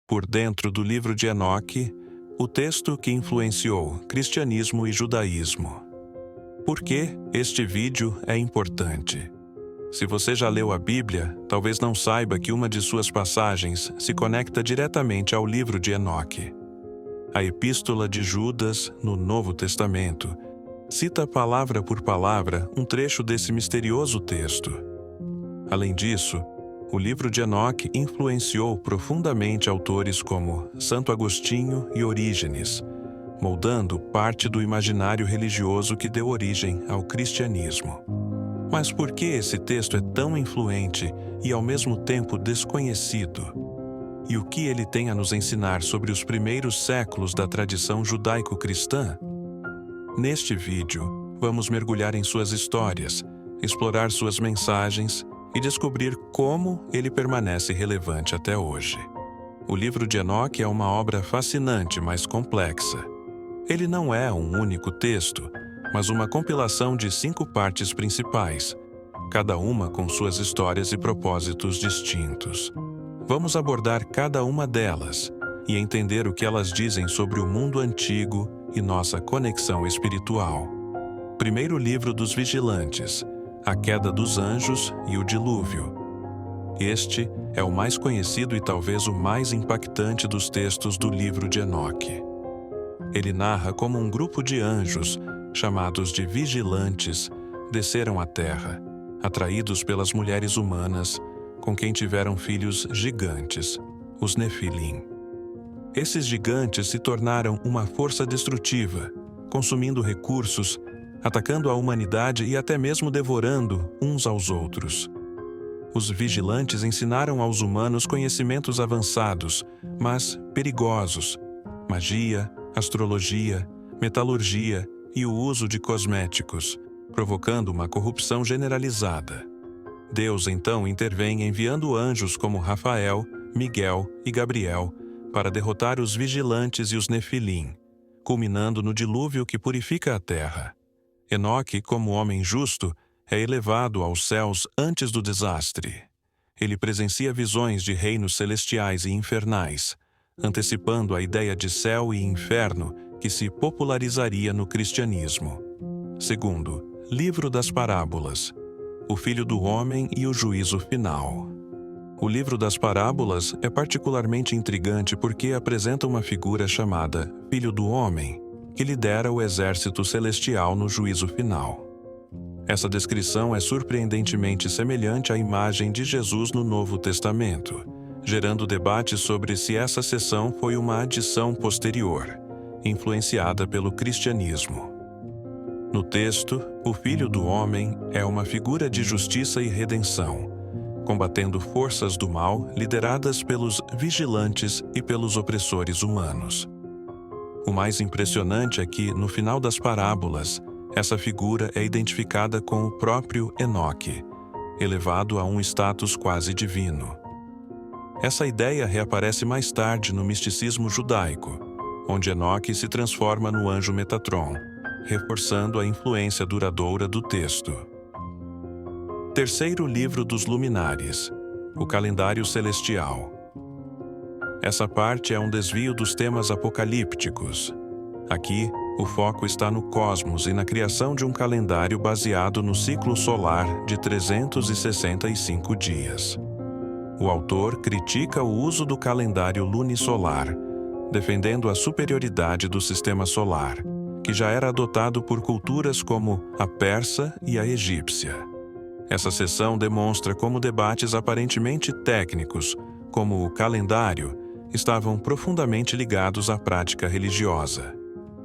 Por dentro do livro de Enoque, o texto que influenciou cristianismo e judaísmo. Por que este vídeo é importante? Se você já leu a Bíblia, talvez não saiba que uma de suas passagens se conecta diretamente ao livro de Enoque. A Epístola de Judas, no Novo Testamento, cita palavra por palavra um trecho desse misterioso texto. Além disso, o livro de Enoque influenciou profundamente autores como Santo Agostinho e Orígenes, moldando parte do imaginário religioso que deu origem ao cristianismo. Mas por que esse texto é tão influente e ao mesmo tempo desconhecido? E o que ele tem a nos ensinar sobre os primeiros séculos da tradição judaico-cristã? Neste vídeo, vamos mergulhar em suas histórias, explorar suas mensagens e descobrir como ele permanece relevante até hoje. O livro de Enoque é uma obra fascinante, mas complexa. Ele não é um único texto, mas uma compilação de 5 partes principais, cada uma com suas histórias e propósitos distintos. Vamos abordar cada uma delas e entender o que elas dizem sobre o mundo antigo e nossa conexão espiritual. Primeiro livro dos Vigilantes, a queda dos anjos e o dilúvio. Este é o mais conhecido e talvez o mais impactante dos textos do livro de Enoque. Ele narra como um grupo de anjos, chamados de vigilantes, desceram à terra, atraídos pelas mulheres humanas, com quem tiveram filhos gigantes, os Nefilim. Esses gigantes se tornaram uma força destrutiva, consumindo recursos, atacando a humanidade e até mesmo devorando uns aos outros. Os vigilantes ensinaram aos humanos conhecimentos avançados, mas perigosos: magia, astrologia, metalurgia e o uso de cosméticos, provocando uma corrupção generalizada. Deus então intervém enviando anjos como Rafael, Miguel e Gabriel para derrotar os vigilantes e os Nefilim, culminando no dilúvio que purifica a terra. Enoque, como homem justo, é elevado aos céus antes do desastre. Ele presencia visões de reinos celestiais e infernais, antecipando a ideia de céu e inferno que se popularizaria no cristianismo. Segundo, Livro das Parábolas, o Filho do Homem e o Juízo Final. O livro das parábolas é particularmente intrigante porque apresenta uma figura chamada Filho do Homem, que lidera o exército celestial no juízo final. Essa descrição é surpreendentemente semelhante à imagem de Jesus no Novo Testamento, gerando debate sobre se essa seção foi uma adição posterior, influenciada pelo cristianismo. No texto, o Filho do Homem é uma figura de justiça e redenção, combatendo forças do mal lideradas pelos vigilantes e pelos opressores humanos. O mais impressionante é que, no final das parábolas, essa figura é identificada com o próprio Enoque, elevado a um status quase divino. Essa ideia reaparece mais tarde no misticismo judaico, onde Enoque se transforma no anjo Metatron, reforçando a influência duradoura do texto. Terceiro livro dos Luminares, o calendário celestial. Essa parte é um desvio dos temas apocalípticos. Aqui, o foco está no cosmos e na criação de um calendário baseado no ciclo solar de 365 dias. O autor critica o uso do calendário lunisolar, defendendo a superioridade do sistema solar, que já era adotado por culturas como a persa e a egípcia. Essa seção demonstra como debates aparentemente técnicos, como o calendário, estavam profundamente ligados à prática religiosa.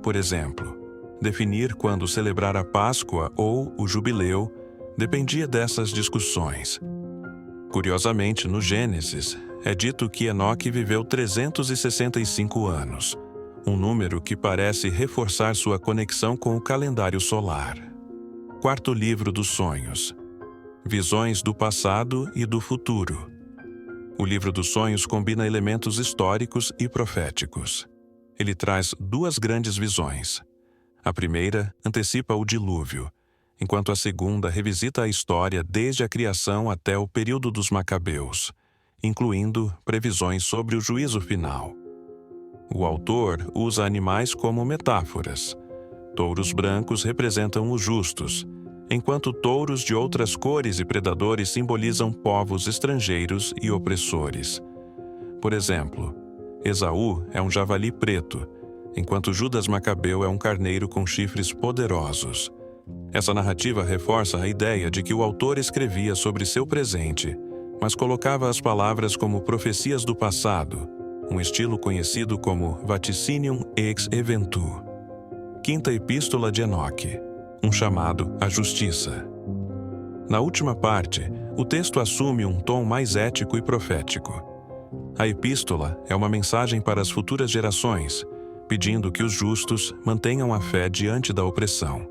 Por exemplo, definir quando celebrar a Páscoa ou o Jubileu dependia dessas discussões. Curiosamente, no Gênesis, é dito que Enoque viveu 365 anos, um número que parece reforçar sua conexão com o calendário solar. Quarto livro dos Sonhos. Visões do passado e do futuro. O livro dos sonhos combina elementos históricos e proféticos. Ele traz 2 grandes visões. A primeira antecipa o dilúvio, enquanto a segunda revisita a história desde a criação até o período dos Macabeus, incluindo previsões sobre o juízo final. O autor usa animais como metáforas. Touros brancos representam os justos, enquanto touros de outras cores e predadores simbolizam povos estrangeiros e opressores. Por exemplo, Esaú é um javali preto, enquanto Judas Macabeu é um carneiro com chifres poderosos. Essa narrativa reforça a ideia de que o autor escrevia sobre seu presente, mas colocava as palavras como profecias do passado, um estilo conhecido como vaticinium ex eventu. Quinta Epístola de Enoque, um chamado à justiça. Na última parte, o texto assume um tom mais ético e profético. A epístola é uma mensagem para as futuras gerações, pedindo que os justos mantenham a fé diante da opressão.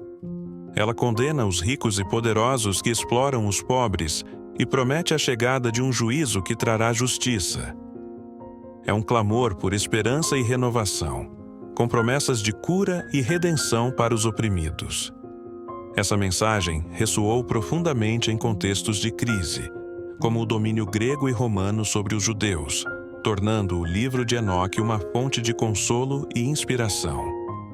Ela condena os ricos e poderosos que exploram os pobres e promete a chegada de um juízo que trará justiça. É um clamor por esperança e renovação, com promessas de cura e redenção para os oprimidos. Essa mensagem ressoou profundamente em contextos de crise, como o domínio grego e romano sobre os judeus, tornando o livro de Enoque uma fonte de consolo e inspiração.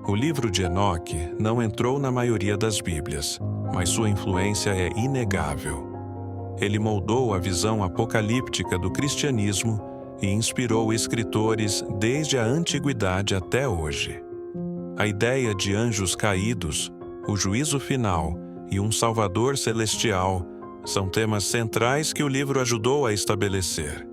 O livro de Enoque não entrou na maioria das Bíblias, mas sua influência é inegável. Ele moldou a visão apocalíptica do cristianismo e inspirou escritores desde a antiguidade até hoje. A ideia de anjos caídos, o juízo final e um Salvador celestial são temas centrais que o livro ajudou a estabelecer.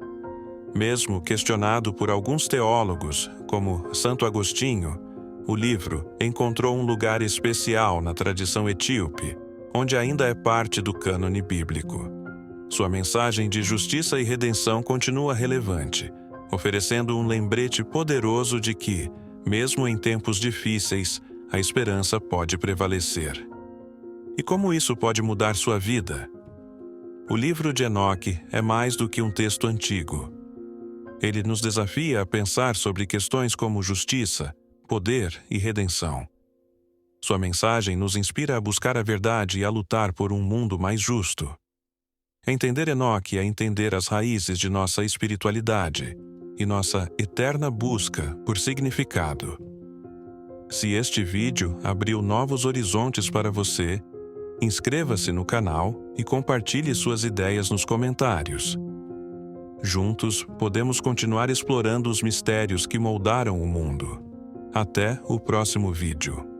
Mesmo questionado por alguns teólogos, como Santo Agostinho, o livro encontrou um lugar especial na tradição etíope, onde ainda é parte do cânone bíblico. Sua mensagem de justiça e redenção continua relevante, oferecendo um lembrete poderoso de que, mesmo em tempos difíceis, a esperança pode prevalecer. E como isso pode mudar sua vida? O livro de Enoque é mais do que um texto antigo. Ele nos desafia a pensar sobre questões como justiça, poder e redenção. Sua mensagem nos inspira a buscar a verdade e a lutar por um mundo mais justo. Entender Enoque é entender as raízes de nossa espiritualidade e nossa eterna busca por significado. Se este vídeo abriu novos horizontes para você, inscreva-se no canal e compartilhe suas ideias nos comentários. Juntos, podemos continuar explorando os mistérios que moldaram o mundo. Até o próximo vídeo.